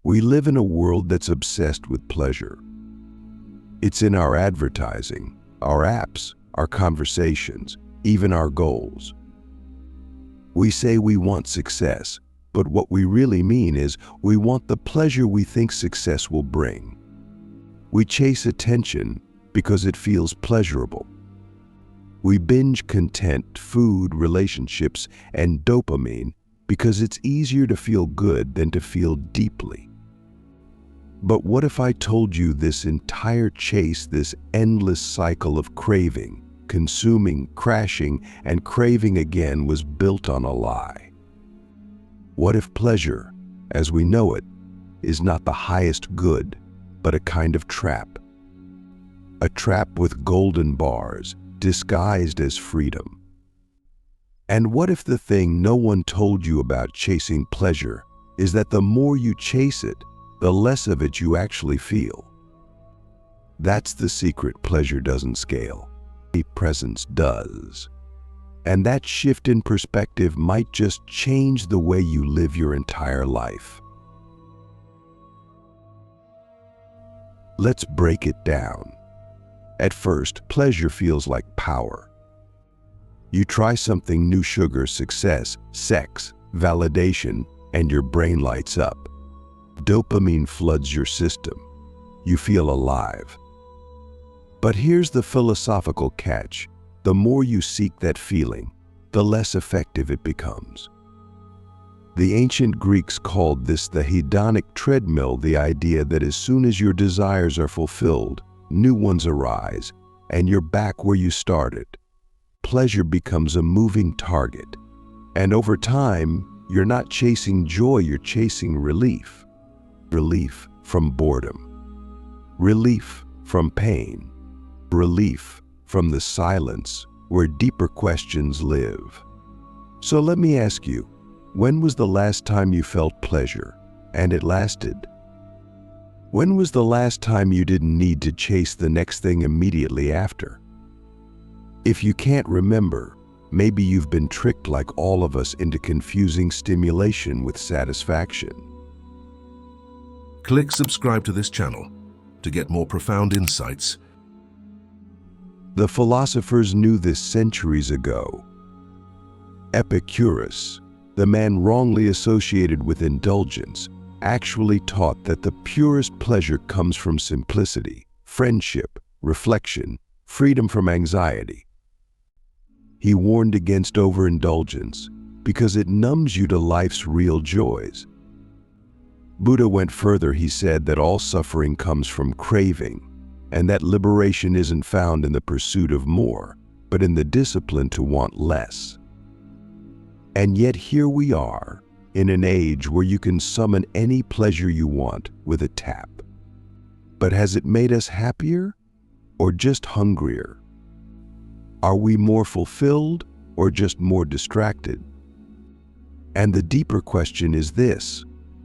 We live in a world that's obsessed with pleasure. It's in our advertising, our apps, our conversations, even our goals. We say we want success, but what we really mean is we want the pleasure we think success will bring. We chase attention because it feels pleasurable. We binge content, food, relationships, and dopamine because it's easier to feel good than to feel deeply. But what if I told you this entire chase, this endless cycle of craving, consuming, crashing, and craving again was built on a lie? What if pleasure, as we know it, is not the highest good, but a kind of trap? A trap with golden bars, disguised as freedom. And what if the thing no one told you about chasing pleasure is that the more you chase it, the less of it you actually feel? That's the secret. Pleasure doesn't scale. Presence does. And that shift in perspective might just change the way you live your entire life. Let's break it down. At first, pleasure feels like power. You try something new: sugar, success, sex, validation, and your brain lights up. Dopamine floods your system. You feel alive. But here's the philosophical catch. The more you seek that feeling, the less effective it becomes. The ancient Greeks called this the Hedonic Treadmill, the idea that as soon as your desires are fulfilled, new ones arise, and you're back where you started. Pleasure becomes a moving target, and over time, you're not chasing joy, you're chasing relief. Relief from boredom. Relief from pain. Relief from the silence where deeper questions live. So let me ask you, when was the last time you felt pleasure and it lasted? When was the last time you didn't need to chase the next thing immediately after? If you can't remember, maybe you've been tricked, like all of us, into confusing stimulation with satisfaction. Click subscribe to this channel to get more profound insights. The philosophers knew this centuries ago. Epicurus, the man wrongly associated with indulgence, actually taught that the purest pleasure comes from simplicity, friendship, reflection, freedom from anxiety. He warned against overindulgence because it numbs you to life's real joys. Buddha went further. He said that all suffering comes from craving, and that liberation isn't found in the pursuit of more, but in the discipline to want less. And yet here we are, in an age where you can summon any pleasure you want with a tap. But has it made us happier or just hungrier? Are we more fulfilled or just more distracted? And the deeper question is this: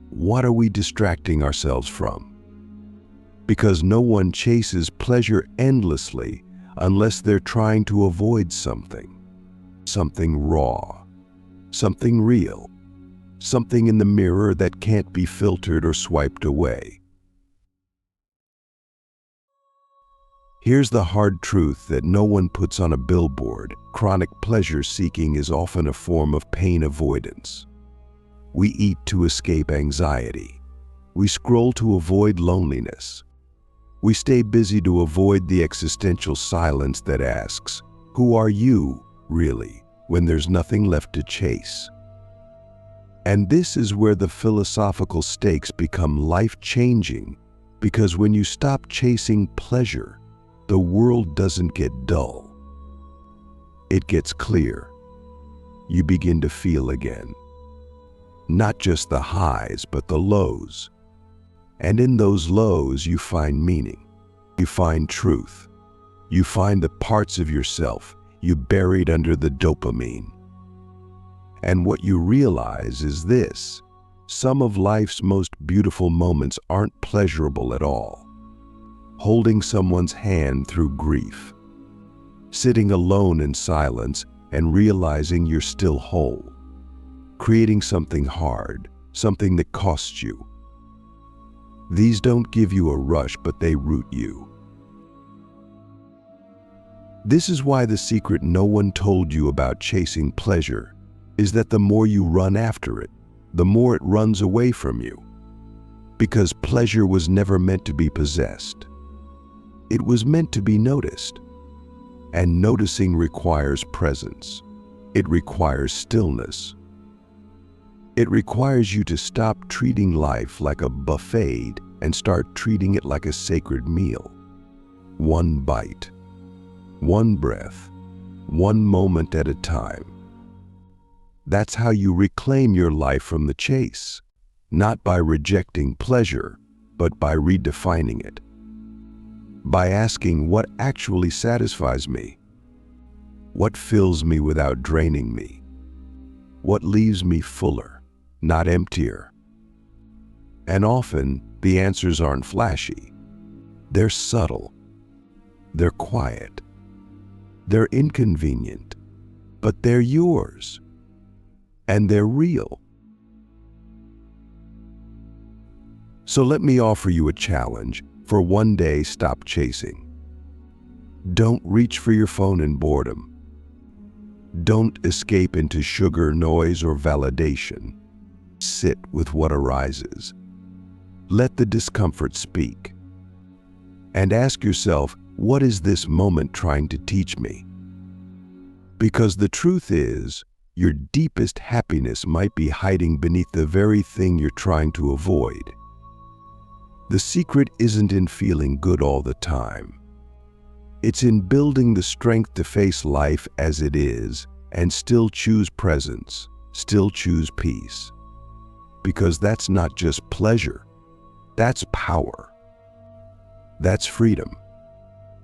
what are we distracting ourselves from? Because no one chases pleasure endlessly unless they're trying to avoid something. Something raw, something real, something in the mirror that can't be filtered or swiped away. Here's the hard truth that no one puts on a billboard. Chronic pleasure seeking is often a form of pain avoidance. We eat to escape anxiety. We scroll to avoid loneliness. We stay busy to avoid the existential silence that asks, who are you, really, when there's nothing left to chase? And this is where the philosophical stakes become life-changing, because when you stop chasing pleasure, the world doesn't get dull. It gets clear. You begin to feel again. Not just the highs, but the lows. And in those lows, you find meaning. You find truth. You find the parts of yourself you buried under the dopamine. And what you realize is this: some of life's most beautiful moments aren't pleasurable at all. Holding someone's hand through grief. Sitting alone in silence and realizing you're still whole. Creating something hard, something that costs you. These don't give you a rush, but they root you. This is why the secret no one told you about chasing pleasure is that the more you run after it, the more it runs away from you. Because pleasure was never meant to be possessed. It was meant to be noticed. And noticing requires presence. It requires stillness. It requires you to stop treating life like a buffet and start treating it like a sacred meal. One bite, one breath, one moment at a time. That's how you reclaim your life from the chase, not by rejecting pleasure, but by redefining it. By asking what actually satisfies me, what fills me without draining me, what leaves me fuller, not emptier. And often, the answers aren't flashy. They're subtle. They're quiet. They're inconvenient. But they're yours. And they're real. So let me offer you a challenge. For one day, stop chasing. Don't reach for your phone in boredom. Don't escape into sugar, noise, or validation. Sit with what arises. Let the discomfort speak. And ask yourself, what is this moment trying to teach me? Because the truth is, your deepest happiness might be hiding beneath the very thing you're trying to avoid. The secret isn't in feeling good all the time. It's in building the strength to face life as it is and still choose presence, still choose peace. Because that's not just pleasure, that's power. That's freedom.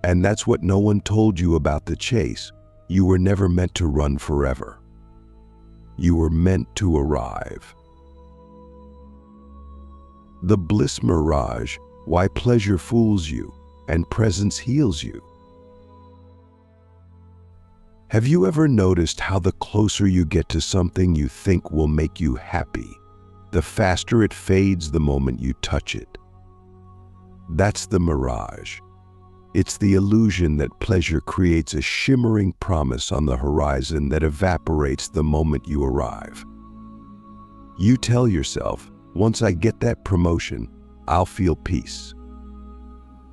And that's what no one told you about the chase. You were never meant to run forever. You were meant to arrive. The Bliss Mirage, why pleasure fools you and presence heals you. Have you ever noticed how the closer you get to something you think will make you happy, the faster it fades the moment you touch it? That's the mirage. It's the illusion that pleasure creates a shimmering promise on the horizon that evaporates the moment you arrive. You tell yourself, once I get that promotion, I'll feel peace.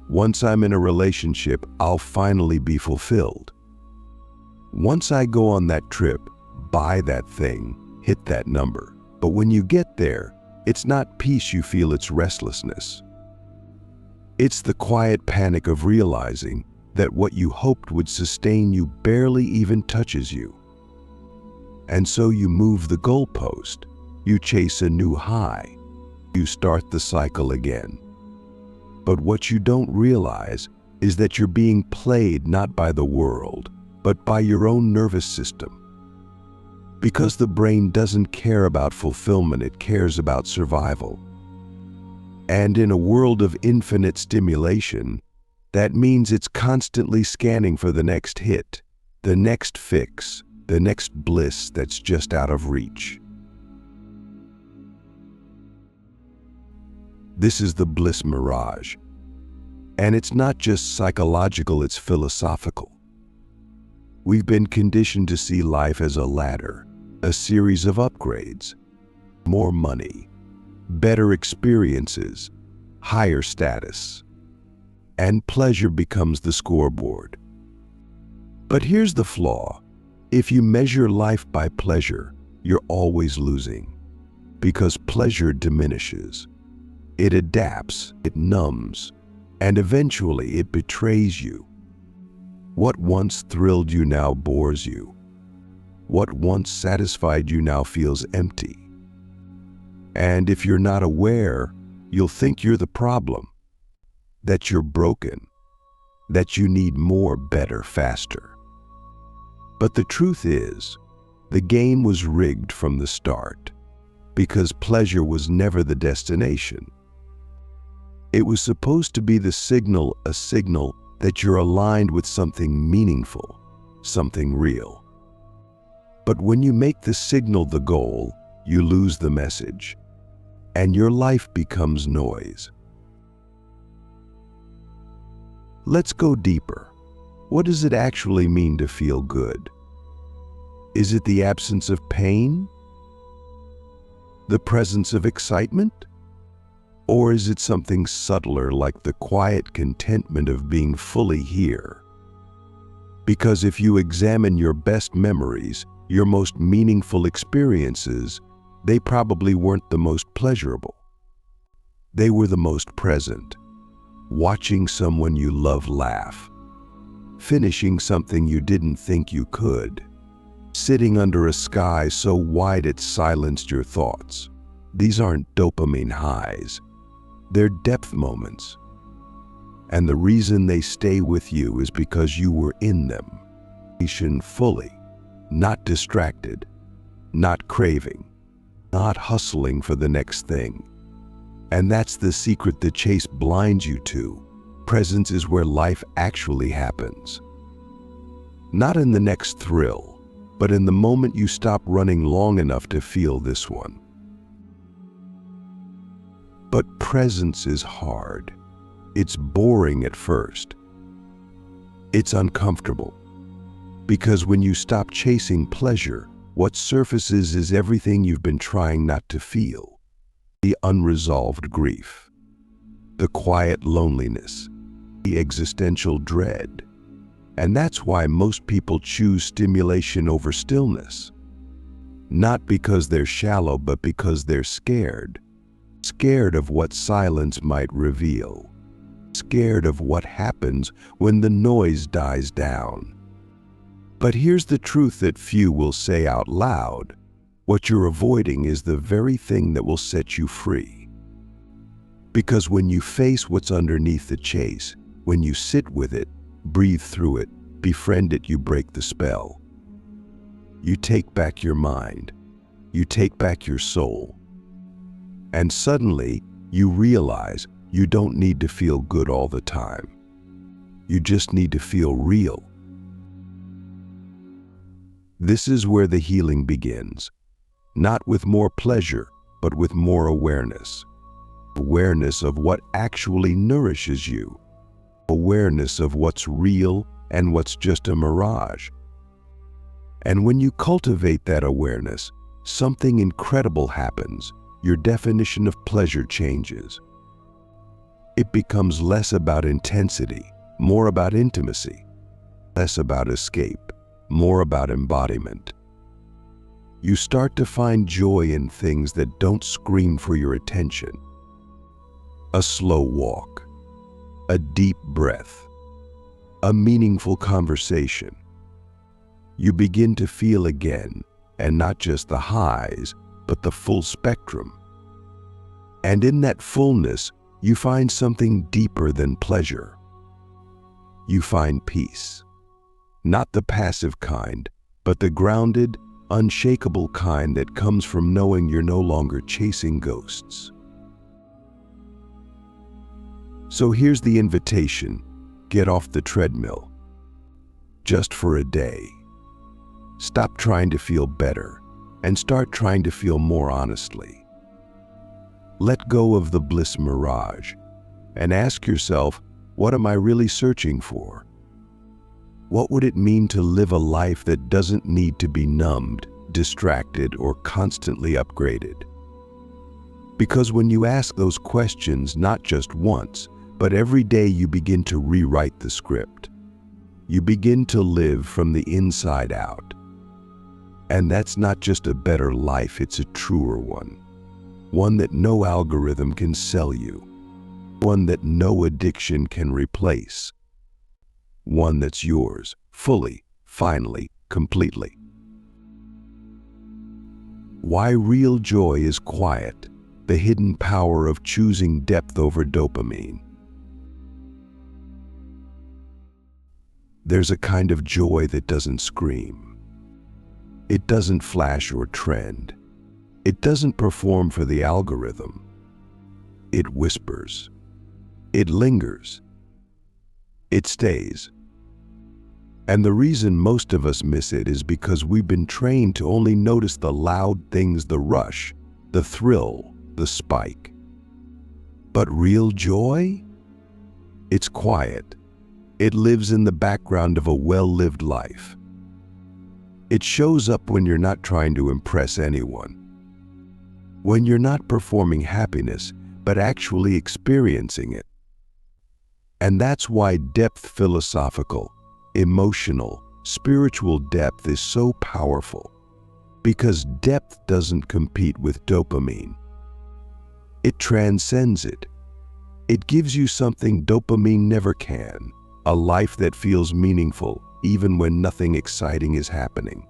Once I'm in a relationship, I'll finally be fulfilled. Once I go on that trip, buy that thing, hit that number. But when you get there, it's not peace you feel, it's restlessness. It's the quiet panic of realizing that what you hoped would sustain you barely even touches you. And so you move the goalpost. You chase a new high. You start the cycle again. But what you don't realize is that you're being played not by the world, but by your own nervous system. Because the brain doesn't care about fulfillment, it cares about survival. And in a world of infinite stimulation, that means it's constantly scanning for the next hit, the next fix, the next bliss that's just out of reach. This is the Bliss Mirage. And it's not just psychological, it's philosophical. We've been conditioned to see life as a ladder, a series of upgrades, more money, better experiences, higher status, and pleasure becomes the scoreboard. But here's the flaw. If you measure life by pleasure, you're always losing, because pleasure diminishes. It adapts, it numbs, and eventually it betrays you. What once thrilled you now bores you. What once satisfied you now feels empty. And if you're not aware, you'll think you're the problem, that you're broken, that you need more, better, faster. But the truth is, the game was rigged from the start, because pleasure was never the destination. It was supposed to be the signal, a signal that you're aligned with something meaningful, something real. But when you make the signal the goal, you lose the message, and your life becomes noise. Let's go deeper. What does it actually mean to feel good? Is it the absence of pain? The presence of excitement? Or is it something subtler, like the quiet contentment of being fully here? Because if you examine your best memories, your most meaningful experiences, they probably weren't the most pleasurable. They were the most present. Watching someone you love laugh, finishing something you didn't think you could, sitting under a sky so wide it silenced your thoughts. These aren't dopamine highs. They're depth moments. And the reason they stay with you is because you were in them, fully, not distracted, not craving, not hustling for the next thing. And that's the secret the chase blinds you to. Presence is where life actually happens. Not in the next thrill, but in the moment you stop running long enough to feel this one. But presence is hard. It's boring at first. It's uncomfortable. Because when you stop chasing pleasure, what surfaces is everything you've been trying not to feel. The unresolved grief, the quiet loneliness, the existential dread. And that's why most people choose stimulation over stillness. Not because they're shallow, but because they're scared. Scared of what silence might reveal. Scared of what happens when the noise dies down. But here's the truth that few will say out loud. What you're avoiding is the very thing that will set you free. Because when you face what's underneath the chase, when you sit with it, breathe through it, befriend it, you break the spell. You take back your mind. You take back your soul. And suddenly, you realize you don't need to feel good all the time. You just need to feel real. This is where the healing begins. Not with more pleasure, but with more awareness. Awareness of what actually nourishes you. Awareness of what's real and what's just a mirage. And when you cultivate that awareness, something incredible happens. Your definition of pleasure changes. It becomes less about intensity, more about intimacy. Less about escape, more about embodiment. You start to find joy in things that don't scream for your attention. A slow walk, a deep breath, a meaningful conversation. You begin to feel again, and not just the highs, but the full spectrum. And in that fullness, you find something deeper than pleasure. You find peace. Not the passive kind, but the grounded, unshakable kind that comes from knowing you're no longer chasing ghosts. So here's the invitation. Get off the treadmill. Just for a day. Stop trying to feel better and start trying to feel more honestly. Let go of the bliss mirage and ask yourself, what am I really searching for? What would it mean to live a life that doesn't need to be numbed, distracted, or constantly upgraded? Because when you ask those questions not just once, but every day, you begin to rewrite the script. You begin to live from the inside out. And that's not just a better life, it's a truer one. One that no algorithm can sell you. One that no addiction can replace. One that's yours, fully, finally, completely. Why real joy is quiet, the hidden power of choosing depth over dopamine. There's a kind of joy that doesn't scream. It doesn't flash or trend. It doesn't perform for the algorithm. It whispers. It lingers. It stays. And the reason most of us miss it is because we've been trained to only notice the loud things, the rush, the thrill, the spike. But real joy? It's quiet. It lives in the background of a well-lived life. It shows up when you're not trying to impress anyone, when you're not performing happiness, but actually experiencing it. And that's why depth, philosophical, emotional, spiritual depth is so powerful. Because depth doesn't compete with dopamine. It transcends it. It gives you something dopamine never can, a life that feels meaningful even when nothing exciting is happening.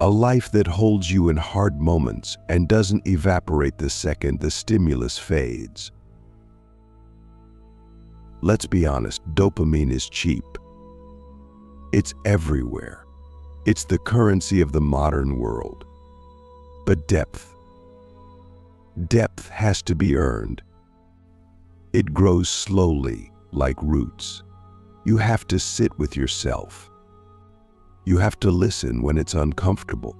A life that holds you in hard moments and doesn't evaporate the second the stimulus fades. Let's be honest, dopamine is cheap. It's everywhere. It's the currency of the modern world. But depth has to be earned. It grows slowly, like roots. You have to sit with yourself. You have to listen when it's uncomfortable.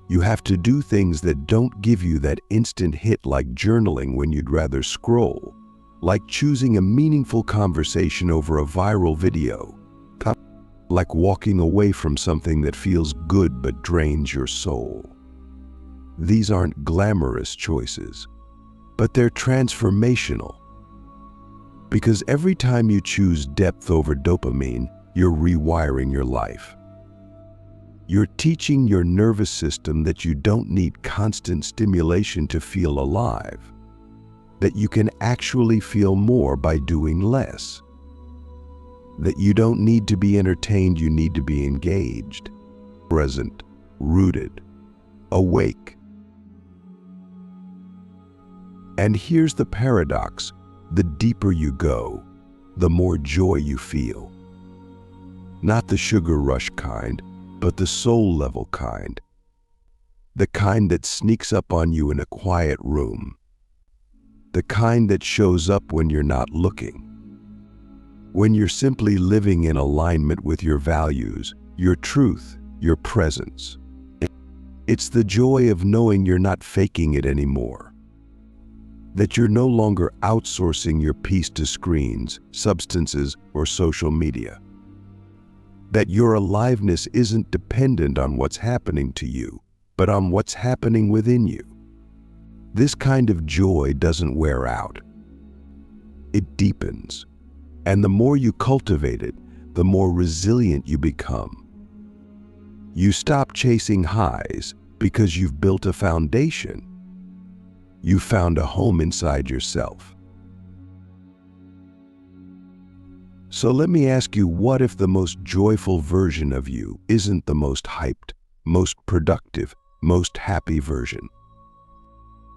You have to do things that don't give you that instant hit, like journaling when you'd rather scroll, like choosing a meaningful conversation over a viral video, like walking away from something that feels good but drains your soul. These aren't glamorous choices, but they're transformational. Because every time you choose depth over dopamine, you're rewiring your life. You're teaching your nervous system that you don't need constant stimulation to feel alive, that you can actually feel more by doing less, that you don't need to be entertained, you need to be engaged, present, rooted, awake. And here's the paradox: the deeper you go, the more joy you feel. Not the sugar rush kind, but the soul level kind. The kind that sneaks up on you in a quiet room. The kind that shows up when you're not looking. When you're simply living in alignment with your values, your truth, your presence. It's the joy of knowing you're not faking it anymore. That you're no longer outsourcing your peace to screens, substances, or social media. That your aliveness isn't dependent on what's happening to you, but on what's happening within you. This kind of joy doesn't wear out. It deepens. And the more you cultivate it, the more resilient you become. You stop chasing highs because you've built a foundation. You found a home inside yourself. So let me ask you, what if the most joyful version of you isn't the most hyped, most productive, most happy version?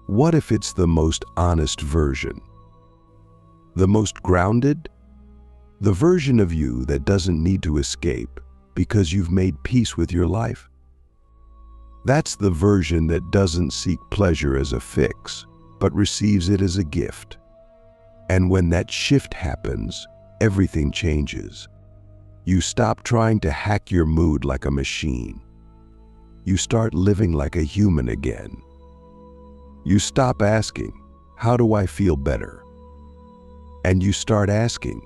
What if it's the most honest version? The most grounded? The version of you that doesn't need to escape because you've made peace with your life? That's the version that doesn't seek pleasure as a fix, but receives it as a gift. And when that shift happens, everything changes. You stop trying to hack your mood like a machine. You start living like a human again. You stop asking, "How do I feel better?" And you start asking,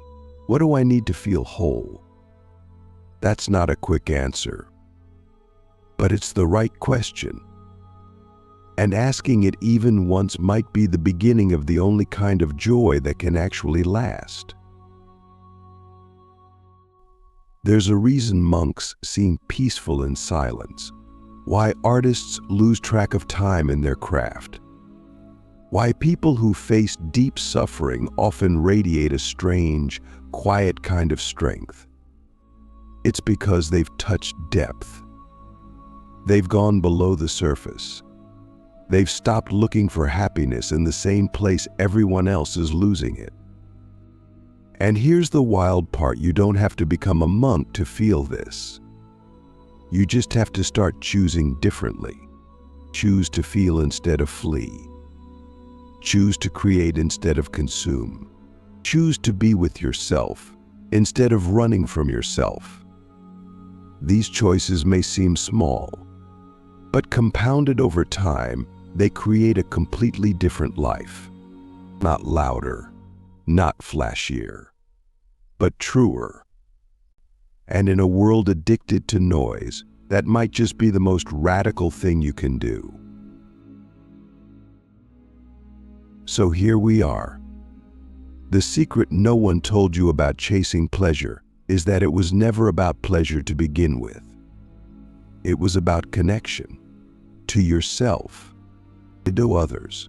"What do I need to feel whole?" That's not a quick answer, but it's the right question. And asking it even once might be the beginning of the only kind of joy that can actually last. There's a reason monks seem peaceful in silence, why artists lose track of time in their craft, why people who face deep suffering often radiate a strange, quiet kind of strength. It's because they've touched depth. They've gone below the surface. They've stopped looking for happiness in the same place everyone else is losing it. And here's the wild part: you don't have to become a monk to feel this. You just have to start choosing differently. Choose to feel instead of flee. Choose to create instead of consume. Choose to be with yourself instead of running from yourself. These choices may seem small, but compounded over time, they create a completely different life. Not louder, not flashier, but truer. And in a world addicted to noise, that might just be the most radical thing you can do. So here we are. The secret no one told you about chasing pleasure is that it was never about pleasure to begin with. It was about connection to yourself, to others,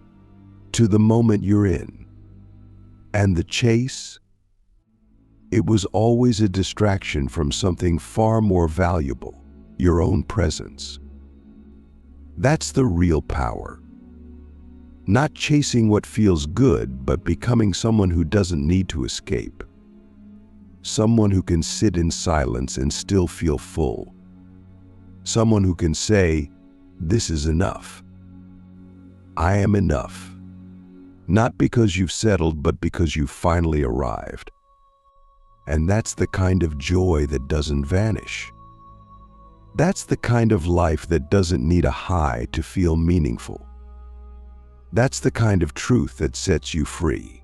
to the moment you're in. And the chase? It was always a distraction from something far more valuable, your own presence. That's the real power. Not chasing what feels good, but becoming someone who doesn't need to escape. Someone who can sit in silence and still feel full. Someone who can say, "This is enough. I am enough." Not because you've settled, but because you've finally arrived. And that's the kind of joy that doesn't vanish. That's the kind of life that doesn't need a high to feel meaningful. That's the kind of truth that sets you free.